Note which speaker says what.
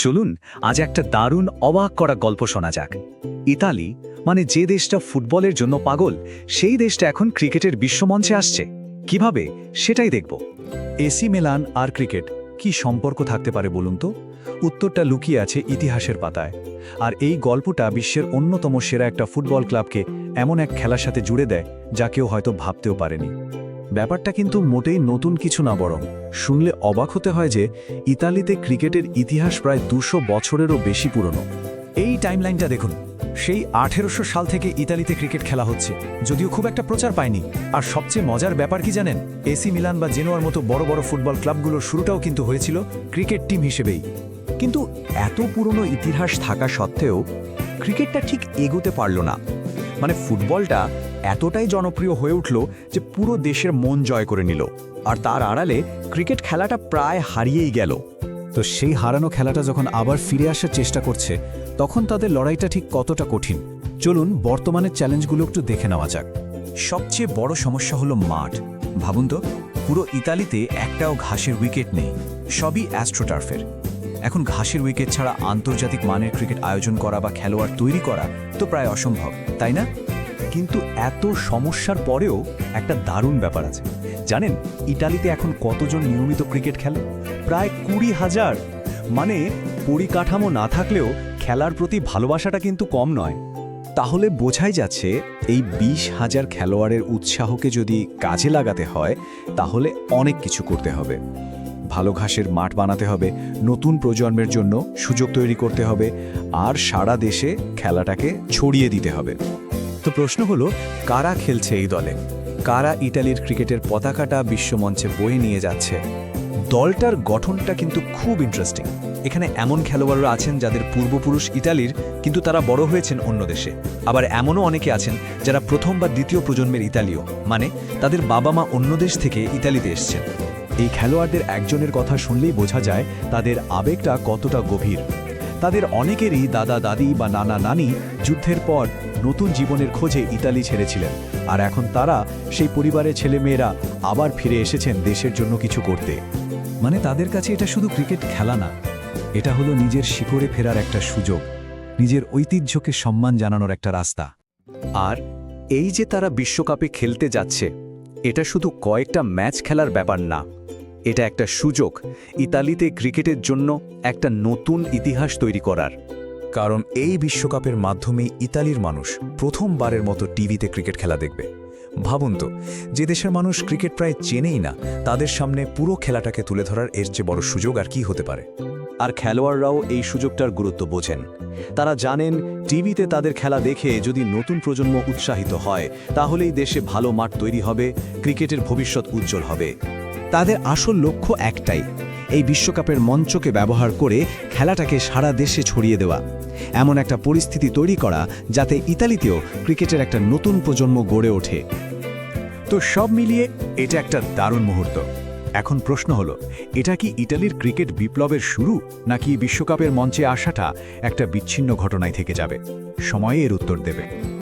Speaker 1: চলুন আজ একটা দারুণ অবাক করা গল্প শোনা যাক। ইতালি মানে যে দেশটা ফুটবলের জন্য পাগল, সেই দেশটা এখন ক্রিকেটের বিশ্বমঞ্চে আসছে। কিভাবে সেটাই দেখব।
Speaker 2: এসি মিলান আর ক্রিকেট কি সম্পর্ক থাকতে পারে বলুন তো? উত্তরটা লুকিয়ে আছে ইতিহাসের পাতায়। আর এই গল্পটা বিশ্বের অন্যতম সেরা একটা ফুটবল ক্লাবকে এমন এক খেলার সাথে জুড়ে দেয় যা কেউ হয়তো ভাবতেও পারেনি। ব্যাপারটা কিন্তু মোটেই নতুন কিছু না, বরং শুনলে অবাক হতে হয় যে ইতালিতে ক্রিকেটের ইতিহাস প্রায় 200 বছরেরও বেশি পুরনো। এই টাইমলাইনটা দেখুন, সেই 1800 সাল থেকে ইতালিতে ক্রিকেট খেলা হচ্ছে, যদিও খুব একটা প্রচার পায়নি। আর সবচেয়ে মজার ব্যাপার কি জানেন? এসি মিলান বা জেনোয়ার মতো বড় বড় ফুটবল ক্লাবগুলোর শুরুটাও কিন্তু হয়েছিল ক্রিকেট টিম হিসেবেই।
Speaker 3: কিন্তু এত পুরনো ইতিহাস থাকা সত্ত্বেও ক্রিকেটটা ঠিক এগোতে পারল না। মানে ফুটবলটা এতটাই জনপ্রিয় হয়ে উঠল যে পুরো দেশের মন জয় করে নিল, আর তার আড়ালে ক্রিকেট খেলাটা প্রায় হারিয়েই গেল।
Speaker 2: তো সেই হারানো খেলাটা যখন আবার ফিরে আসার চেষ্টা করছে, তখন তাদের লড়াইটা ঠিক কতটা কঠিন। চলুন বর্তমানের চ্যালেঞ্জগুলো একটু দেখে নেওয়া যাক।
Speaker 3: সবচেয়ে বড় সমস্যা হলো মাঠ। ভাবুন তো, পুরো ইতালিতে একটাও ঘাসের উইকেট নেই, সবই অ্যাস্ট্রোটার্ফের। এখন ঘাসের উইকেট ছাড়া আন্তর্জাতিক মানের ক্রিকেট আয়োজন করা বা খেলোয়াড় তৈরি করা তো প্রায় অসম্ভব, তাই না?
Speaker 2: কিন্তু এত সমস্যার পরেও একটা দারুণ ব্যাপার আছে। জানেন ইতালিতে এখন কতজন নিয়মিত ক্রিকেট খেলে? প্রায় 20,000। মানে পরিকাঠামো না থাকলেও খেলার প্রতি ভালোবাসাটা কিন্তু কম নয়। তাহলে বোঝাই যাচ্ছে এই 20,000 খেলোয়াড়ের উৎসাহকে যদি কাজে লাগাতে হয়, তাহলে অনেক কিছু করতে হবে। ভালো ঘাসের মাঠ বানাতে হবে, নতুন প্রজন্মের জন্য সুযোগ তৈরি করতে হবে, আর সারা দেশে খেলাটাকে ছড়িয়ে দিতে হবে। তো প্রশ্ন হলো, কারা খেলছে এই দলে? কারা ইতালির ক্রিকেটের পতাকাটা বিশ্বমঞ্চে বয়ে নিয়ে যাচ্ছে? দলটার গঠনটা কিন্তু খুব ইন্টারেস্টিং। এখানে এমন খেলোয়াড়রা আছেন যাদের পূর্বপুরুষ ইতালির, কিন্তু তারা বড় হয়েছেন অন্য দেশে। আবার এমনও অনেকে আছেন যারা প্রথম বা দ্বিতীয় প্রজন্মের ইতালীয়, মানে তাদের বাবা মা অন্য দেশ থেকে ইতালিতে এসছেন। এই খেলোয়াড়দের একজনের কথা শুনলেই বোঝা যায় তাদের আবেগটা কতটা গভীর। তাদের অনেকেরই দাদা দাদি বা নানা নানি যুদ্ধের পর নতুন জীবনের খোঁজে ইতালি ছেড়েছিলেন, আর এখন তারা সেই পরিবারের ছেলেমেয়েরা আবার ফিরে এসেছেন দেশের জন্য কিছু করতে। মানে তাদের কাছে এটা শুধু ক্রিকেট খেলা না, এটা হলো নিজের শিকড়ে ফেরার একটা সুযোগ, নিজের ঐতিহ্যকে সম্মান জানানোর একটা রাস্তা।
Speaker 1: আর এই যে তারা বিশ্বকাপে খেলতে যাচ্ছে, এটা শুধু কয়েকটা ম্যাচ খেলার ব্যাপার না, এটা একটা সুযোগ ইতালিতে ক্রিকেটের জন্য একটা নতুন ইতিহাস তৈরি করার।
Speaker 2: কারণ এই বিশ্বকাপের মাধ্যমেই ইতালির মানুষ প্রথমবারের মতো টিভিতে ক্রিকেট খেলা দেখবে। ভাবুন তো, যে দেশের মানুষ ক্রিকেট প্রায় চেনেই না, তাদের সামনে পুরো খেলাটাকে তুলে ধরার এর যে বড় সুযোগ আর কি হতে পারে।
Speaker 1: আর খেলোয়াড়রাও এই সুযোগটার গুরুত্ব বোঝেন। তারা জানেন টিভিতে তাদের খেলা দেখে যদি নতুন প্রজন্ম উৎসাহিত হয়, তাহলেই দেশে ভালো মাঠ তৈরি হবে, ক্রিকেটের ভবিষ্যৎ উজ্জ্বল হবে।
Speaker 4: তাদের আসল লক্ষ্য একটাই, এই বিশ্বকাপের মঞ্চকে ব্যবহার করে খেলাটাকে সারা দেশে ছড়িয়ে দেওয়া, এমন একটা পরিস্থিতি তৈরি করা যাতে ইতালিতেও ক্রিকেটের একটা নতুন প্রজন্ম গড়ে ওঠে।
Speaker 2: তো সব মিলিয়ে এটা একটা দারুণ মুহূর্ত। এখন প্রশ্ন হলো, এটা কি ইতালির ক্রিকেট বিপ্লবের শুরু, নাকি বিশ্বকাপের মঞ্চে আসাটা একটা বিচ্ছিন্ন ঘটনায় থেকে যাবে? সময়ে এর উত্তর দেবে।